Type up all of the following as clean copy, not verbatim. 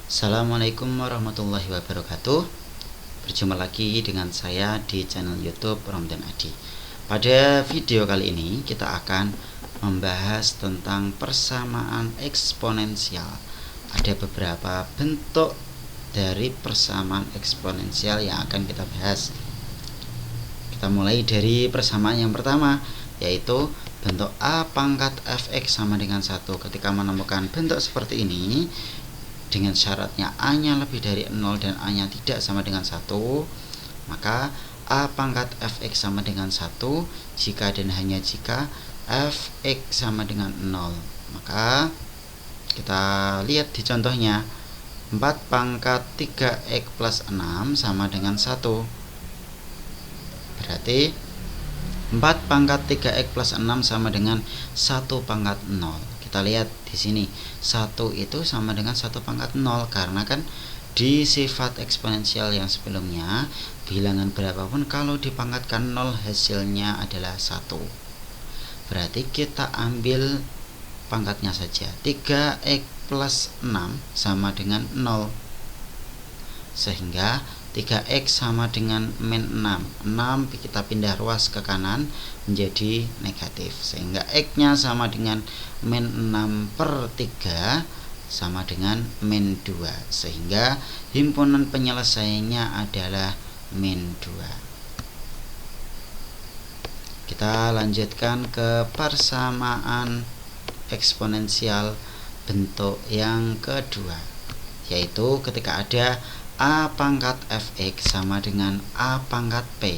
Assalamualaikum warahmatullahi wabarakatuh. Berjumpa lagi dengan saya di channel YouTube Romdan Adi. Pada video kali ini kita akan membahas tentang persamaan eksponensial. Ada beberapa bentuk dari persamaan eksponensial yang akan kita bahas. Kita mulai dari persamaan yang pertama, yaitu bentuk A pangkat fx sama dengan 1. Ketika menemukan bentuk seperti ini dengan syaratnya A nya lebih dari 0 dan A nya tidak sama dengan 1, maka A pangkat fx sama dengan 1 jika dan hanya jika fx sama dengan 0. Maka kita lihat di contohnya, 4 pangkat 3x plus 6 sama dengan 1. Berarti 4 pangkat 3x plus 6 sama dengan 1 pangkat 0. Kita lihat di sini 1 itu sama dengan 1 pangkat 0, karena kan di sifat eksponensial yang sebelumnya bilangan berapapun kalau dipangkatkan 0 hasilnya adalah 1. Berarti kita ambil pangkatnya saja. 3x plus 6 sama dengan 0, sehingga 3x sama dengan min 6. 6 kita pindah ruas ke kanan menjadi negatif, sehingga x nya sama dengan min 6 per 3 sama dengan min 2, sehingga himpunan penyelesaiannya adalah min 2. Kita lanjutkan ke persamaan eksponensial bentuk yang kedua, yaitu ketika ada A pangkat fx sama dengan A pangkat p.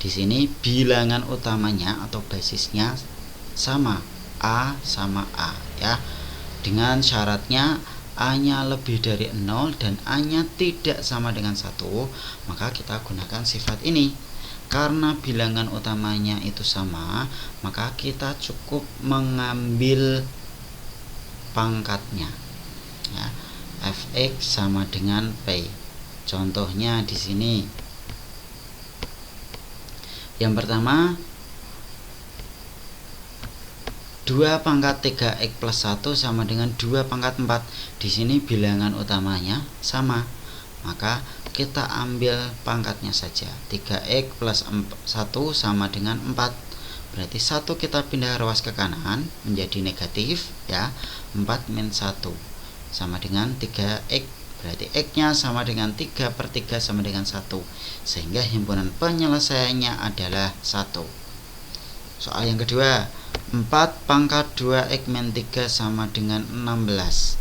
Di sini bilangan utamanya atau basisnya sama, A sama A ya. Dengan syaratnya A nya lebih dari 0 dan A nya tidak sama dengan 1, maka kita gunakan sifat ini. Karena bilangan utamanya itu sama, maka kita cukup mengambil pangkatnya ya. Fx sama dengan P. Contohnya di sini. Yang pertama, 2 pangkat 3x plus 1 sama dengan 2 pangkat 4. Di sini bilangan utamanya sama, maka kita ambil pangkatnya saja. 3x plus 1 sama dengan 4. Berarti 1 kita pindah ruas ke kanan menjadi negatif ya. 4 min 1 sama dengan 3x, berarti x nya sama dengan 3 per 3 sama dengan 1, sehingga himpunan penyelesaiannya adalah 1. Soal yang kedua, 4 pangkat 2x min 3 sama dengan 16.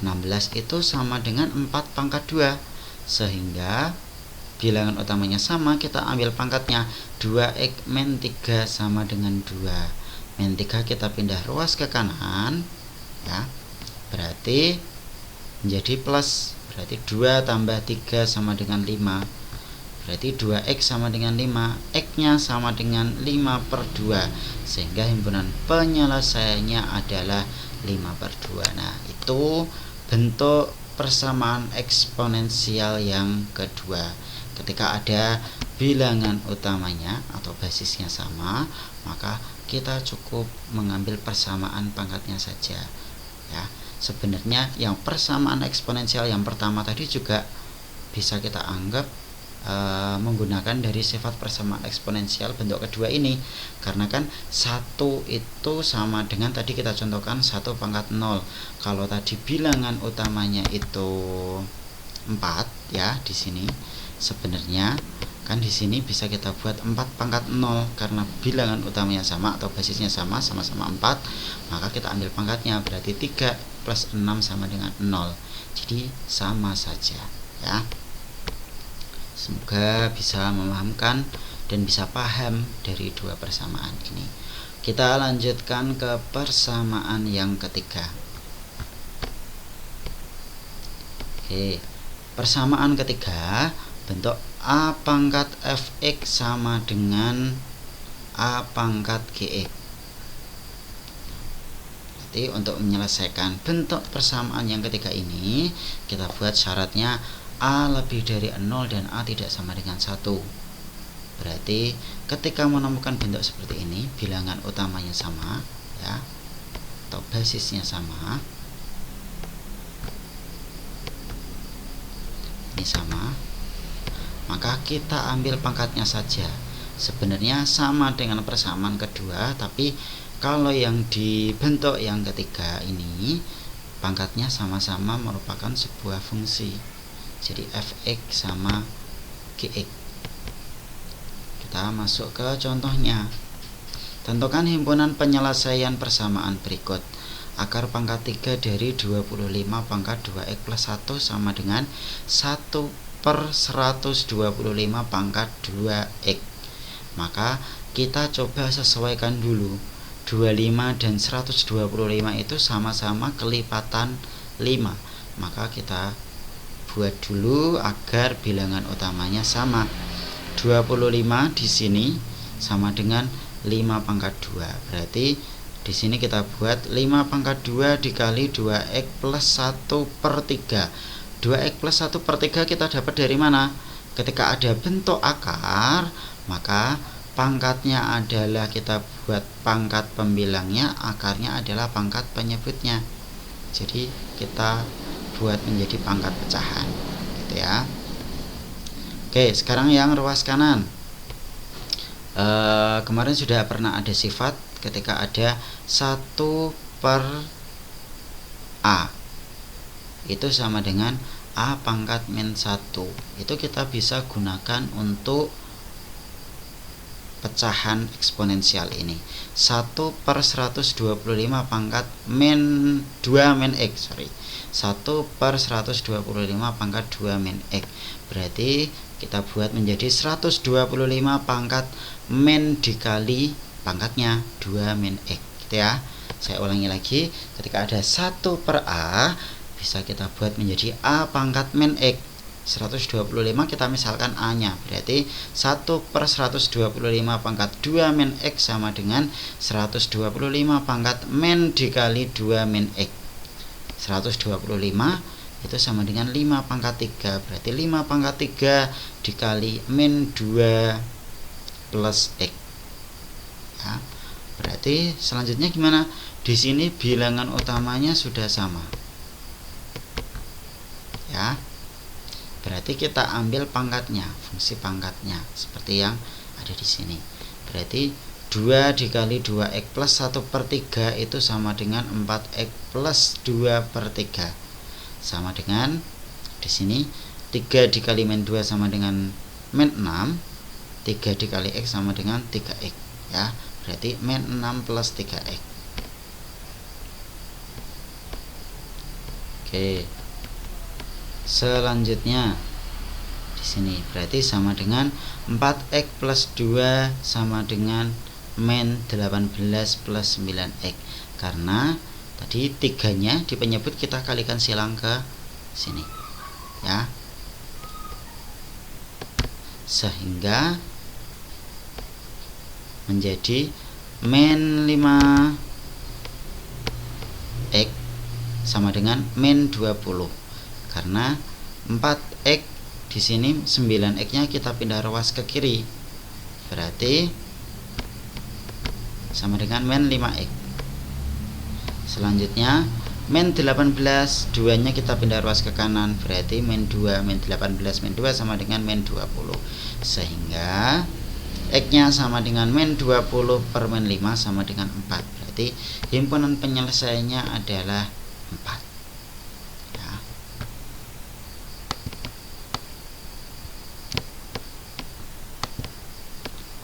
16 itu sama dengan 4 pangkat 2, sehingga bilangan utamanya sama, kita ambil pangkatnya. 2x min 3 sama dengan 2. Min 3 kita pindah ruas ke kanan ya, berarti menjadi plus, berarti 2 tambah 3 sama dengan 5, berarti 2x sama dengan 5, x nya sama dengan 5 per 2, sehingga himpunan penyelesaiannya adalah 5 per 2. Nah, itu bentuk persamaan eksponensial yang kedua. Ketika ada bilangan utamanya atau basisnya sama, maka kita cukup mengambil persamaan pangkatnya saja ya. Sebenarnya yang persamaan eksponensial yang pertama tadi juga bisa kita anggap menggunakan dari sifat persamaan eksponensial bentuk kedua ini, karena kan 1 itu sama dengan tadi kita contohkan 1 pangkat 0. Kalau tadi bilangan utamanya itu 4 ya, di sini sebenarnya kan di sini bisa kita buat 4 pangkat 0, karena bilangan utamanya sama atau basisnya sama, sama-sama 4, maka kita ambil pangkatnya, berarti 3 plus 6 sama dengan 0. Jadi sama saja ya. Semoga bisa memahamkan dan bisa paham dari dua persamaan ini. Kita lanjutkan ke persamaan yang ketiga. Oke, persamaan ketiga bentuk A pangkat fx sama dengan A pangkat gx. Jadi untuk menyelesaikan bentuk persamaan yang ketiga ini, kita buat syaratnya A lebih dari 0 dan A tidak sama dengan 1. Berarti ketika menemukan bentuk seperti ini, bilangan utamanya sama ya, atau basisnya sama, ini sama, maka kita ambil pangkatnya saja. Sebenarnya sama dengan persamaan kedua, tapi kalau yang dibentuk yang ketiga ini pangkatnya sama-sama merupakan sebuah fungsi. Jadi fx sama gx. Kita masuk ke contohnya. Tentukan himpunan penyelesaian persamaan berikut. Akar pangkat 3 dari 25 pangkat 2x plus 1 sama dengan 1/125 pangkat 2x. Maka kita coba sesuaikan dulu. 25 dan 125 itu sama-sama kelipatan 5. Maka kita buat dulu agar bilangan utamanya sama. 25 di sini sama dengan 5 pangkat 2. Berarti di sini kita buat 5 pangkat 2 dikali 2x plus 1/3. 2x plus 1/3 kita dapat dari mana? Ketika ada bentuk akar, maka pangkatnya adalah kita buat pangkat pembilangnya, akarnya adalah pangkat penyebutnya. Jadi kita buat menjadi pangkat pecahan, gitu ya. Oke, sekarang yang ruas kanan. Kemarin sudah pernah ada sifat ketika ada 1/a itu sama dengan a pangkat min 1. Itu kita bisa gunakan untuk pecahan eksponensial ini. 1/125 pangkat min 2 min x, 1/125 pangkat 2 min x. Berarti kita buat menjadi 125 pangkat min dikali pangkatnya 2 min x, gitu ya. Saya ulangi lagi, ketika ada 1/a bisa kita buat menjadi a pangkat min x. 125 kita misalkan a nya, berarti 1/125 pangkat 2 min x sama dengan 125 pangkat min dikali 2 min x. 125 itu sama dengan 5 pangkat 3, berarti 5 pangkat 3 dikali min 2 plus x, ya. Berarti selanjutnya gimana? Di sini bilangan utamanya sudah sama, ya. Berarti kita ambil pangkatnya, fungsi pangkatnya seperti yang ada di sini. Berarti 2 dikali 2x plus 1/3 itu sama dengan 4x plus 2/3. Sama dengan di sini 3 dikali min 2 sama dengan min 6. 3 dikali x sama dengan 3x, ya. Berarti min 6 plus 3x. Oke. Selanjutnya di sini berarti sama dengan 4x plus 2 sama dengan min 18 plus 9x. Karena tadi 3-nya di penyebut kita kalikan silang ke sini, ya. Sehingga menjadi min 5x sama dengan min 20. Karena 4x di sini 9x-nya kita pindah ruas ke kiri. Berarti sama dengan min 5x. Selanjutnya min 18, 2-nya kita pindah ruas ke kanan, berarti min 2, min 18 min 2 sama dengan min 20. Sehingga x-nya sama dengan min 20 per min 5 sama dengan 4. Berarti himpunan penyelesaiannya adalah 4.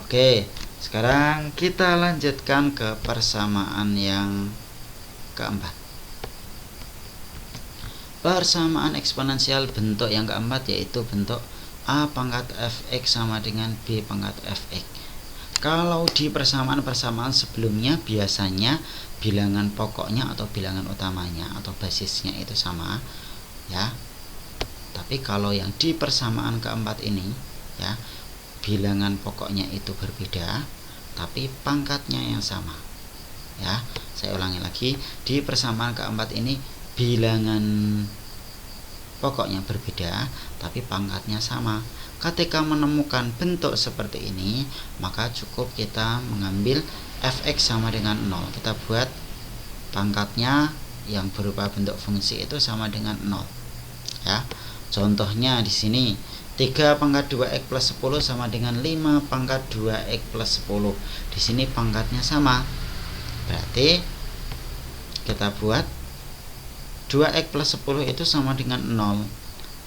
Oke, sekarang kita lanjutkan ke persamaan yang keempat. Persamaan eksponensial bentuk yang keempat yaitu bentuk a pangkat fx sama dengan b pangkat fx. Kalau di persamaan-persamaan sebelumnya biasanya bilangan pokoknya atau bilangan utamanya atau basisnya itu sama, ya. Tapi kalau yang di persamaan keempat ini, ya, bilangan pokoknya itu berbeda tapi pangkatnya yang sama, ya. Saya ulangi lagi, di persamaan keempat ini bilangan pokoknya berbeda tapi pangkatnya sama. Ketika menemukan bentuk seperti ini, maka cukup kita mengambil fx sama dengan 0. Kita buat pangkatnya yang berupa bentuk fungsi itu sama dengan 0, ya. Contohnya di sini 3 pangkat 2x plus 10 sama dengan 5 pangkat 2x plus 10. Di sini pangkatnya sama. Berarti kita buat 2x plus 10 itu sama dengan 0.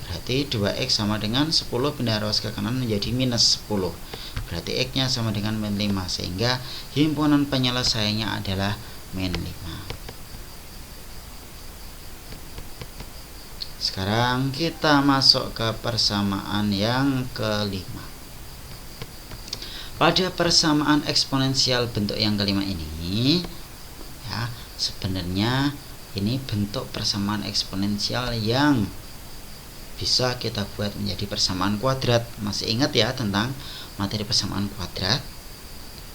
Berarti 2x sama dengan 10 pindah ruas ke kanan menjadi minus 10. Berarti x-nya sama dengan min 5, sehingga himpunan penyelesaiannya adalah min 5. Sekarang kita masuk ke persamaan yang kelima. Pada persamaan eksponensial bentuk yang kelima ini, ya, sebenarnya ini bentuk persamaan eksponensial yang bisa kita buat menjadi persamaan kuadrat. Masih ingat ya tentang materi persamaan kuadrat?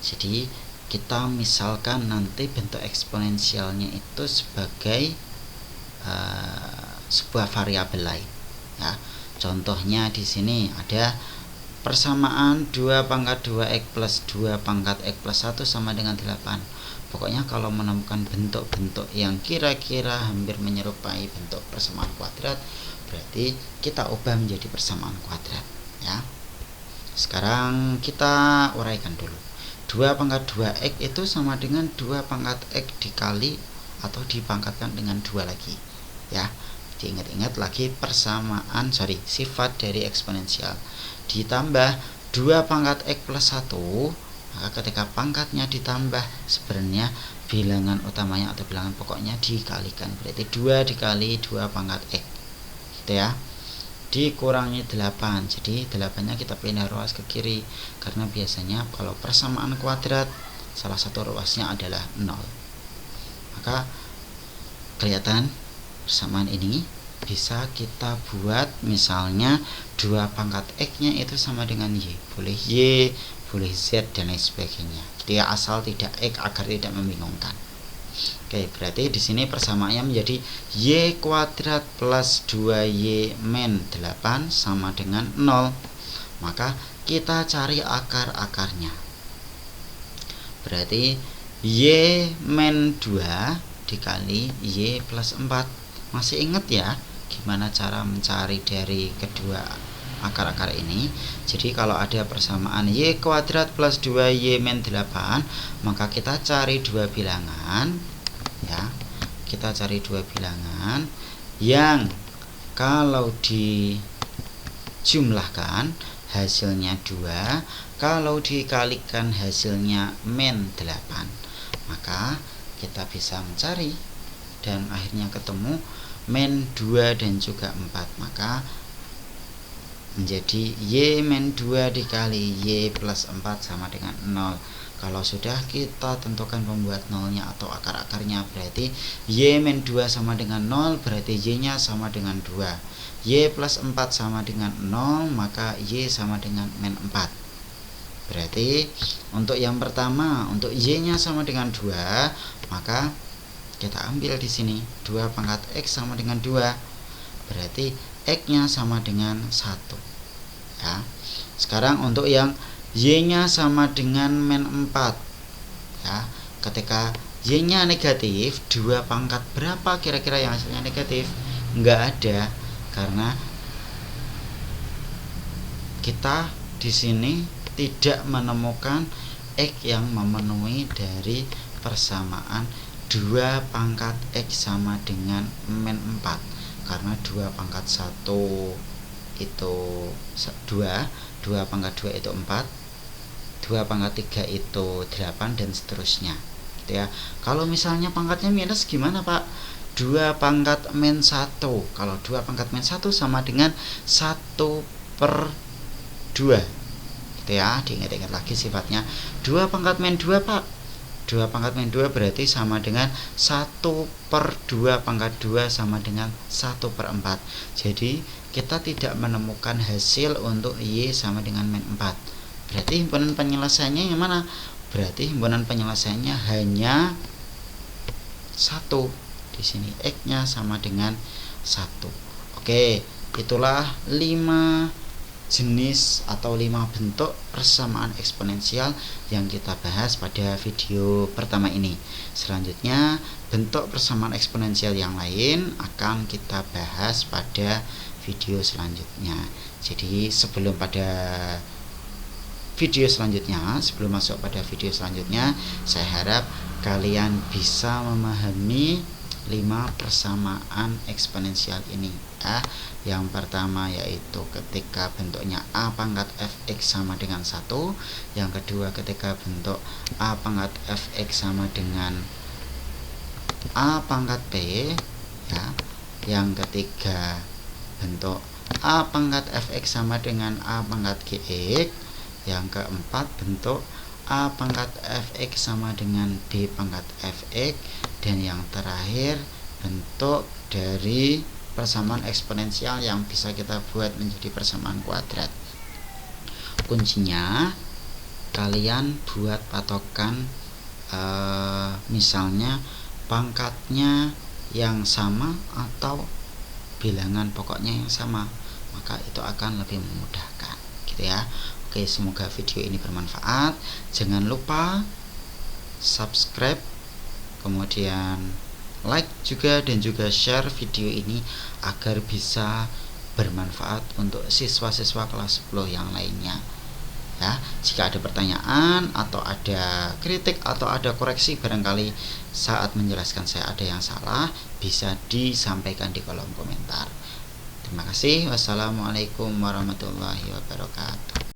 Jadi kita misalkan nanti bentuk eksponensialnya itu sebagai sebuah variabel lain, ya. Contohnya di sini ada persamaan 2 pangkat 2x plus 2 pangkat x plus 1 sama dengan 8. Pokoknya kalau menemukan bentuk-bentuk yang kira-kira hampir menyerupai bentuk persamaan kuadrat, berarti kita ubah menjadi persamaan kuadrat, ya. Sekarang kita uraikan dulu. 2 pangkat 2x itu sama dengan 2 pangkat x dikali atau dipangkatkan dengan 2 lagi, ya. Diingat-ingat lagi persamaan sifat dari eksponensial. Ditambah 2 pangkat x plus 1, maka ketika pangkatnya ditambah, sebenarnya bilangan utamanya atau bilangan pokoknya dikalikan. Berarti 2 dikali 2 pangkat x, gitu ya, dikurangi 8. Jadi 8-nya kita pindah ruas ke kiri, karena biasanya kalau persamaan kuadrat salah satu ruasnya adalah 0. Maka kelihatan persamaan ini bisa kita buat misalnya 2 pangkat x-nya itu sama dengan y, boleh z dan lain sebagainya. Jadi asal tidak x agar tidak membingungkan. Oke, berarti di sini persamaannya menjadi y kuadrat plus 2y min 8 sama dengan 0. Maka kita cari akar-akarnya. Berarti y min 2 dikali y plus 4. Masih ingat ya gimana cara mencari dari kedua akar-akar ini? Jadi kalau ada persamaan y kuadrat plus 2y min 8, maka kita cari dua bilangan, ya. Kita cari dua bilangan yang kalau dijumlahkan hasilnya 2, kalau dikalikan hasilnya min 8, maka kita bisa mencari dan akhirnya ketemu min 2 dan juga 4. Maka menjadi y min 2 dikali y plus 4 sama dengan 0. Kalau sudah kita tentukan pembuat nolnya atau akar-akarnya, berarti y min 2 sama dengan 0, berarti y nya sama dengan 2. Y plus 4 sama dengan 0, maka y sama dengan min 4. Berarti untuk yang pertama, untuk y nya sama dengan 2, maka kita ambil di sini 2 pangkat x sama dengan 2. Berarti x-nya sama dengan 1. Ya. Sekarang untuk yang y-nya sama dengan min 4. Ya, ketika y-nya negatif, 2 pangkat berapa kira-kira yang hasilnya negatif? Enggak ada, karena kita di sini tidak menemukan x yang memenuhi dari persamaan 2 pangkat x sama dengan min 4, karena 2 pangkat 1 itu 2 pangkat 2 itu 4, 2 pangkat 3 itu 8, dan seterusnya, gitu ya. Kalau misalnya pangkatnya minus gimana, Pak? 2 pangkat min 1. Kalau 2 pangkat min 1 sama dengan 1/2, gitu ya. Diingat-ingat lagi sifatnya. 2 pangkat min 2, Pak. 2 pangkat min 2 berarti sama dengan 1/2 pangkat 2 sama dengan 1/4. Jadi kita tidak menemukan hasil untuk y sama dengan min 4. Berarti himpunan penyelesaiannya yang mana? Berarti himpunan penyelesaiannya hanya 1. Di sini x-nya sama dengan 1. Oke, itulah 5 jenis atau 5 bentuk persamaan eksponensial yang kita bahas pada video pertama ini. Selanjutnya bentuk persamaan eksponensial yang lain akan kita bahas pada video selanjutnya. Jadi sebelum masuk pada video selanjutnya, saya harap kalian bisa memahami 5 persamaan eksponensial ini ya. Yang pertama yaitu ketika bentuknya a pangkat fx sama dengan 1, yang kedua ketika bentuk a pangkat fx sama dengan a pangkat p ya, yang ketiga bentuk a pangkat fx sama dengan a pangkat gx, yang keempat bentuk a pangkat fx sama dengan b pangkat fx, dan yang terakhir bentuk dari persamaan eksponensial yang bisa kita buat menjadi persamaan kuadrat. Kuncinya kalian buat patokan misalnya pangkatnya yang sama atau bilangan pokoknya yang sama, maka itu akan lebih memudahkan gitu ya. Oke, semoga video ini bermanfaat. Jangan lupa subscribe, kemudian like juga, dan juga share video ini agar bisa bermanfaat untuk siswa-siswa kelas 10 yang lainnya ya. Jika ada pertanyaan atau ada kritik atau ada koreksi barangkali saat menjelaskan saya ada yang salah, bisa disampaikan di kolom komentar. Terima kasih. Wassalamualaikum warahmatullahi wabarakatuh.